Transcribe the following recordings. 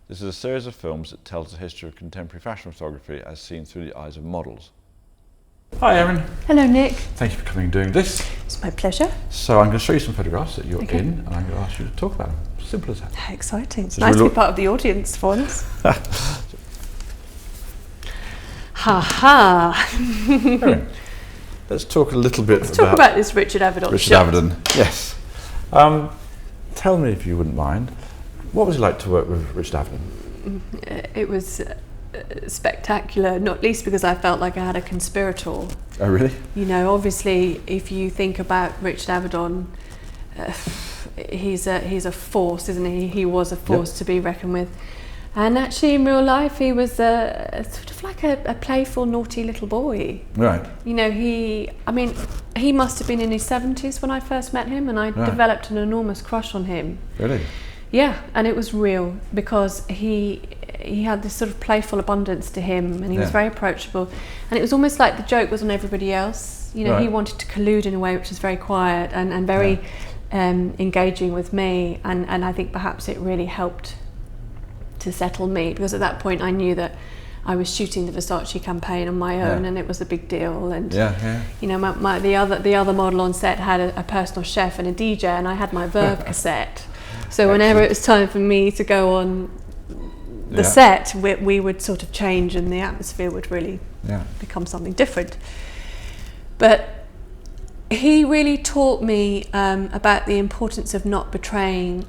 This is a series of films that tells the history of contemporary fashion photography as seen through the eyes of models. Hi Erin. Hello Nick. Thank you for coming and doing this. It's my pleasure. So I'm going to show you some photographs that you're in, and I'm going to ask you to talk about them. Simple as that. How exciting. It's So nice we'll to be part of the audience for once. Ha ha. Erin, let's talk a little bit about this Richard Avedon Richard shot. Avedon, yes. Tell me, if you wouldn't mind, what was it like to work with Richard Avedon? It was spectacular, not least because I felt like I had a conspirator. Oh really? You know, obviously, if you think about Richard Avedon, he's a force, isn't he? He was a force to be reckoned with. And actually, in real life, he was sort of like a playful, naughty little boy. Right. You know, he must have been in his 70s when I first met him, and I developed an enormous crush on him. Really? Yeah, and it was real because he had this sort of playful abundance to him, and he was very approachable. And it was almost like the joke was on everybody else. You know, he wanted to collude in a way which was very quiet and very engaging with me, and I think perhaps it really helped to settle me, because at that point I knew that I was shooting the Versace campaign on my own, and it was a big deal. And you know, the other model on set had a personal chef and a DJ, and I had my Verve cassette. So whenever it was time for me to go on the set, we would sort of change, and the atmosphere would really become something different. But he really taught me about the importance of not betraying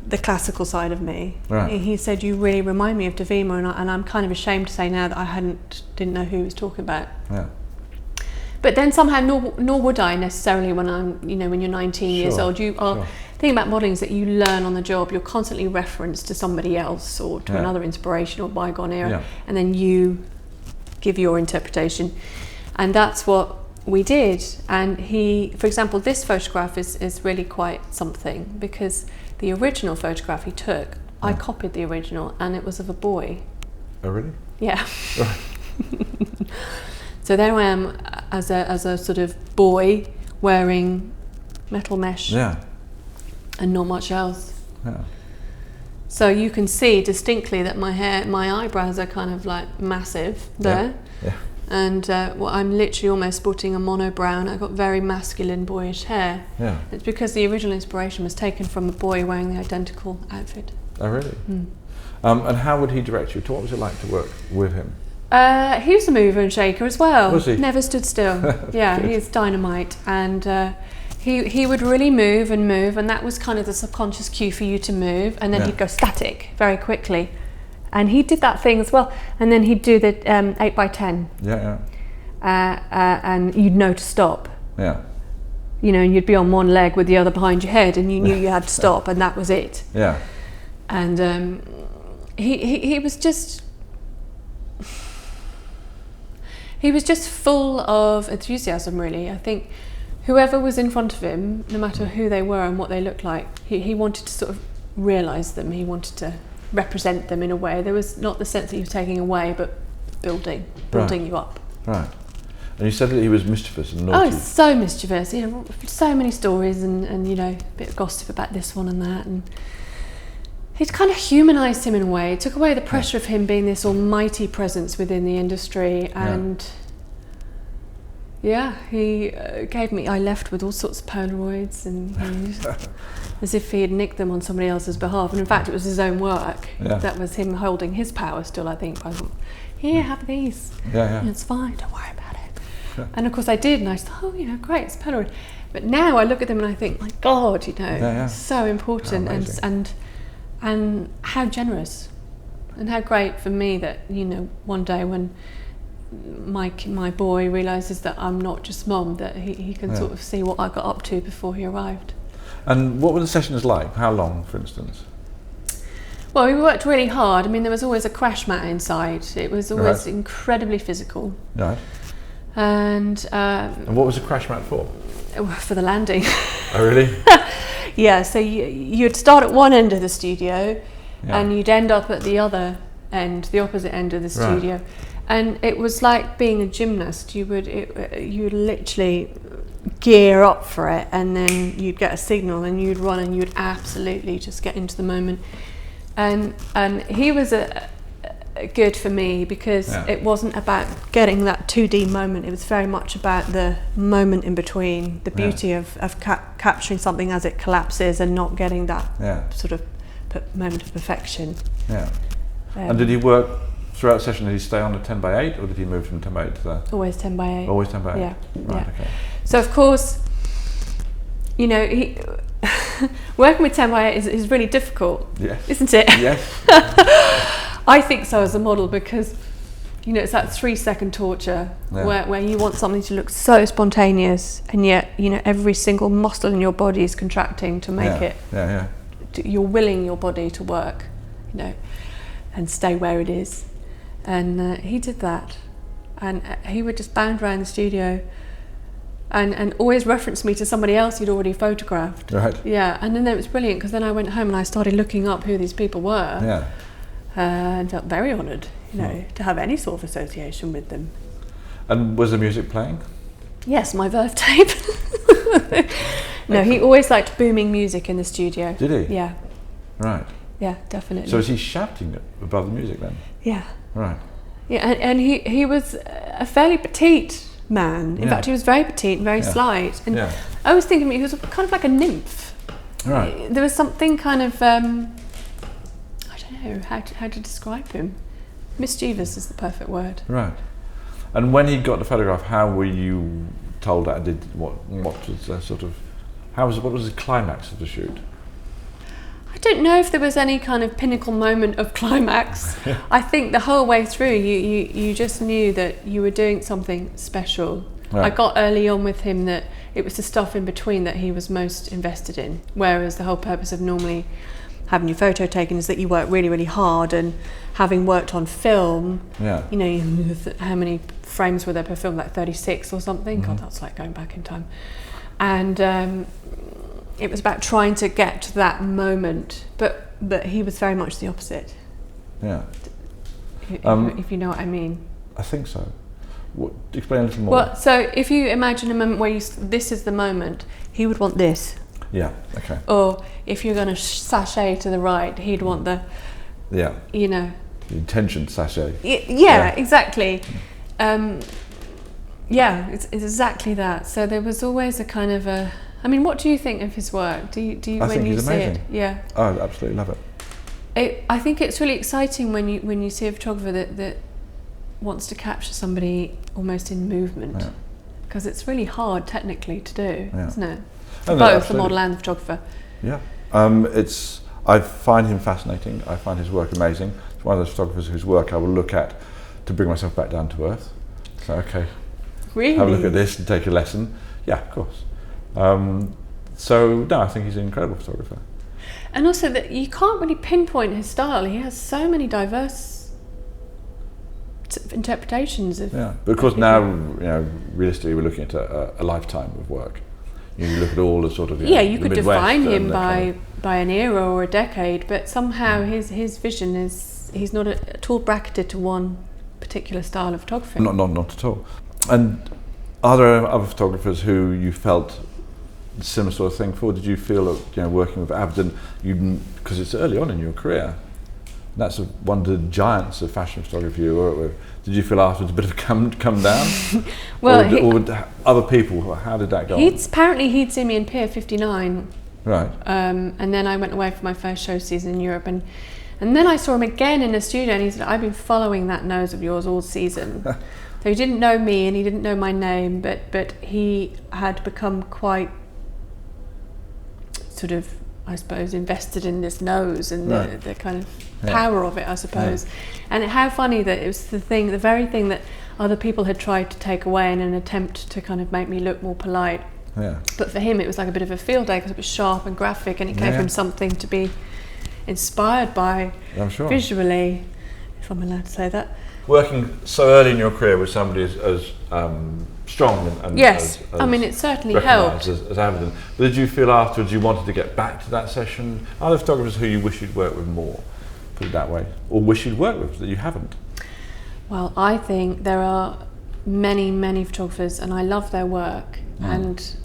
the classical side of me. Right. He said, "You really remind me of Davima," and I'm kind of ashamed to say now that I didn't know who he was talking about. Yeah. But then somehow, nor would I necessarily when when you're 19 years old. You are. The thing about modelling is that you learn on the job. You're constantly referenced to somebody else or to another inspiration or bygone era, and then you give your interpretation, and that's what we did. And he, for example, this photograph is really quite something, because the original photograph he took, I copied the original, and it was of a boy. Oh really? Yeah. Right. So there I am as a sort of boy wearing metal mesh. Yeah. And not much else. Yeah. So you can see distinctly that my eyebrows are kind of like massive there. Yeah. And I'm literally almost sporting a mono brown. I've got very masculine, boyish hair. Yeah. It's because the original inspiration was taken from a boy wearing the identical outfit. Oh really? Mm. And how would he direct you? What was it like to work with him? He was a mover and shaker as well. Was he? Never stood still. Yeah, he's dynamite. And he would really move, and that was kind of the subconscious cue for you to move, and then he'd go static very quickly. And he did that thing as well. And then he'd do the 8x10. Yeah. And you'd know to stop. Yeah. You know, and you'd be on one leg with the other behind your head, and you knew you had to stop, and that was it. Yeah. And he was just... He was just full of enthusiasm, really. I think whoever was in front of him, no matter who they were and what they looked like, he wanted to sort of realise them. He wanted to represent them in a way. There was not the sense that he was taking away, but building you up. Right. And you said that he was mischievous and naughty. Oh, so mischievous. You know, so many stories and you know, a bit of gossip about this one and that. And it kind of humanised him in a way. It took away the pressure of him being this almighty presence within the industry. And he gave me, I left with all sorts of Polaroids, and as if he had nicked them on somebody else's behalf. And in fact, it was his own work. Yeah. That was him holding his power still, I think. I thought, here, have these. Yeah. It's fine, don't worry about it. Yeah. And of course I did, and I thought, oh, you know, great, it's Polaroid. But now I look at them and I think, my God, you know, so important, and how generous, and how great for me that, you know, one day when my boy realises that I'm not just mom, that he can sort of see what I got up to before he arrived. And what were the sessions like? How long, for instance? Well, we worked really hard. I mean, there was always a crash mat inside. It was always incredibly physical. Right. And what was the crash mat for? For the landing. Oh, really? Yeah, so you'd start at one end of the studio, and you'd end up at the other end, the opposite end of the studio. And it was like being a gymnast. You'd literally gear up for it, and then you'd get a signal and you'd run, and you'd absolutely just get into the moment. and he was good for me because it wasn't about getting that 2D moment. It was very much about the moment in between, the beauty of capturing something as it collapses and not getting that sort of moment of perfection. Yeah. And did he work throughout the session? Did he stay on the 10x8 or did he move from 10x8 to the... Always 10x8. Always 10x8? Yeah. Right, okay. So of course, you know, he working with 10x8 is really difficult, isn't it? Yes. I think so as a model because, you know, it's that 3-second torture where you want something to look so spontaneous and yet, you know, every single muscle in your body is contracting to make it. You're willing your body to work, you know, and stay where it is. And he did that. And he would just bound around the studio and always reference me to somebody else he'd already photographed. Right. Yeah, and then it was brilliant because then I went home and I started looking up who these people were. Yeah. And felt very honoured, you know, to have any sort of association with them. And was the music playing? Yes, my Verve tape. No, he always liked booming music in the studio. Did he? Yeah. Right. Yeah, definitely. So is he shouting above the music then? Yeah. Right. Yeah, and he was a fairly petite man. In fact, he was very petite and very slight. And I was thinking he was kind of like a nymph. Right. There was something kind of, I don't know how to describe him. Mischievous is the perfect word. Right. And when he got the photograph, how were you told that? What was the sort of, what was the climax of the shoot? I don't know if there was any kind of pinnacle moment of climax. I think the whole way through you just knew that you were doing something special. Right. I got early on with him that it was the stuff in between that he was most invested in, whereas the whole purpose of normally having your photo taken is that you work really, really hard, and having worked on film, you know, how many frames were there per film, like 36 or something? God, that's like going back in time. And it was about trying to get to that moment, but he was very much the opposite. Yeah. If you know what I mean. I think so. Explain a little more. Well, so if you imagine a moment where this is the moment, he would want this. Yeah, okay. Or if you're going to sashay to the right, he'd want the, you know. The intention sashay. Yeah, exactly. Yeah, it's exactly that. So there was always a kind of a, I mean, what do you think of his work? Do you I when think you he's see amazing. it? Yeah. I absolutely love it. I think it's really exciting when you see a photographer that wants to capture somebody almost in movement, because it's really hard technically to do, isn't it? For both the model and the photographer. Yeah. I find him fascinating. I find his work amazing. It's one of those photographers whose work I will look at to bring myself back down to earth. So, okay. Really? Have a look at this and take a lesson. Yeah, of course. So, no, I think he's an incredible photographer. And also that you can't really pinpoint his style. He has so many diverse interpretations of. Yeah, but of course now, you know, realistically, we're looking at a lifetime of work. You look at all the sort of you could define him by an era or a decade, but somehow his vision is he's not at all bracketed to one particular style of photography. Not at all. And are there other photographers who you felt similar sort of thing for? Did you feel that, working with Avedon, because it's early on in your career, and that's one of the giants of fashion photography you work with, did you feel afterwards a bit of a come down? Well, or other people, how did that go on? Apparently he'd seen me in Pier 59. Right. And then I went away for my first show season in Europe, and then I saw him again in the studio, and he said, I've been following that nose of yours all season. So he didn't know me and he didn't know my name, but he had become quite sort of, I suppose, invested in this nose and the kind of power of it, I suppose. Yeah. And how funny that it was the very thing that other people had tried to take away in an attempt to kind of make me look more polite. Yeah. But for him it was like a bit of a field day because it was sharp and graphic, and it gave him something to be inspired by visually, if I'm allowed to say that. Working so early in your career with somebody as strong and yes, as I mean it certainly helped. As Avedon. But did you feel afterwards you wanted to get back to that session? Are there photographers who you wish you'd worked with more, put it that way, or wish you'd worked with that you haven't? Well, I think there are many, many photographers, and I love their work, and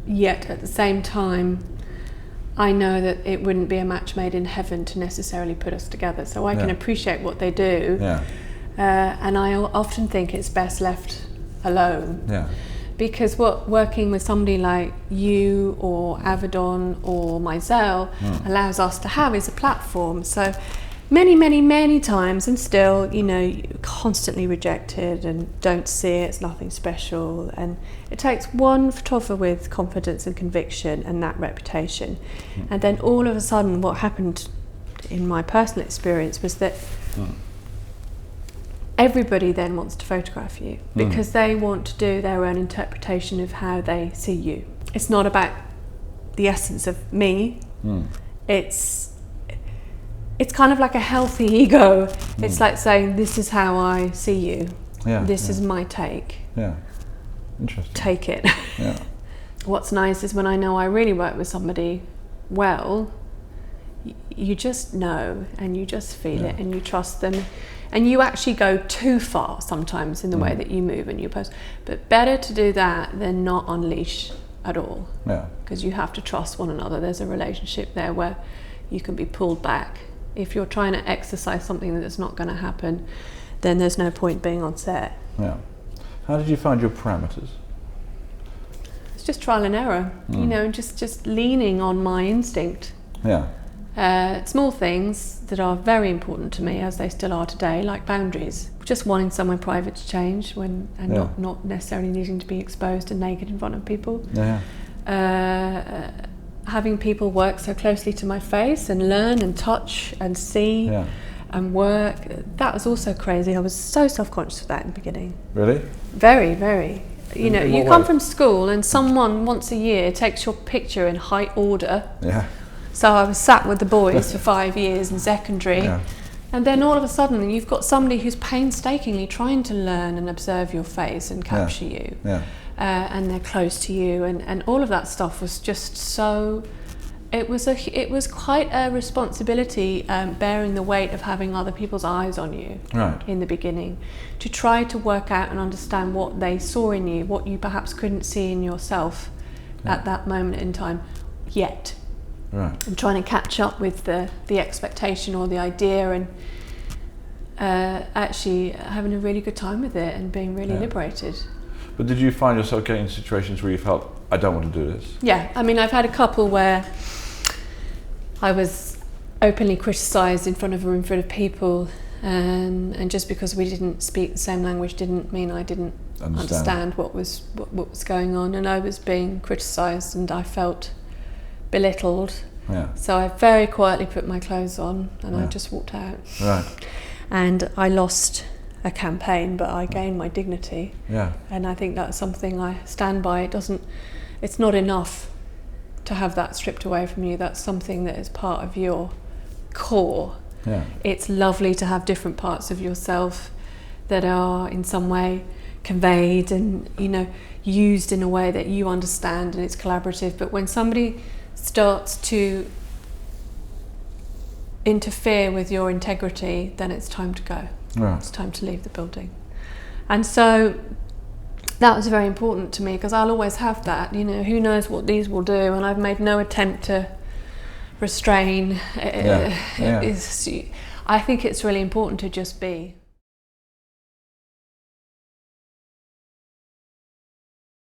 yet at the same time I know that it wouldn't be a match made in heaven to necessarily put us together. So I can appreciate what they do. Yeah. And I often think it's best left alone. Yeah. Because working with somebody like you or Avedon or myself allows us to have is a platform. So many times, and still, you know, constantly rejected and don't see it, it's nothing special. And it takes one photographer with confidence and conviction and that reputation. And then all of a sudden what happened in my personal experience was that everybody then wants to photograph you because they want to do their own interpretation of how they see you. It's not about the essence of me. It's kind of like a healthy ego. It's like saying, this is how I see you. This is my take. Yeah. Interesting. Take it. Yeah. What's nice is when I know I really work with somebody well, you just know and you just feel it and you trust them. And you actually go too far sometimes in the way that you move and you pose. But better to do that than not unleash at all. Yeah. Because you have to trust one another. There's a relationship there where you can be pulled back. If you're trying to exercise something that's not going to happen, then there's no point being on set. Yeah. How did you find your parameters? It's just trial and error, you know, just leaning on my instinct. Yeah. Small things that are very important to me, as they still are today, like boundaries. Just wanting somewhere private to change not necessarily needing to be exposed and naked in front of people. Having people work so closely to my face and learn and touch and see and work. That was also crazy. I was so self-conscious of that in the beginning. Really? Very, very. You know, you come from school and someone once a year takes your picture in high order. Yeah. So I was sat with the boys for 5 years in secondary, and then all of a sudden you've got somebody who's painstakingly trying to learn and observe your face and capture you, and they're close to you, and all of that stuff was just so. It was quite a responsibility, bearing the weight of having other people's eyes on you in the beginning, to try to work out and understand what they saw in you, what you perhaps couldn't see in yourself at that moment in time yet. Right. And trying to catch up with the expectation or the idea, and actually having a really good time with it and being really liberated. But did you find yourself getting into situations where you felt, I don't want to do this? Yeah, I mean, I've had a couple where I was openly criticised in front of a room full of people, and just because we didn't speak the same language didn't mean I didn't understand what was going on, and I was being criticised and I felt belittled. So I very quietly put my clothes on and I just walked out. Right. And I lost a campaign, but I gained my dignity. Yeah. And I think that's something I stand by. It's not enough to have that stripped away from you. That's something that is part of your core. Yeah. It's lovely to have different parts of yourself that are in some way conveyed and, you know, used in a way that you understand and it's collaborative. But when somebody starts to interfere with your integrity, then it's time to go. Right. It's time to leave the building. And so that was very important to me, because I'll always have that, you know, who knows what these will do, and I've made no attempt to restrain. I think it's really important to just be.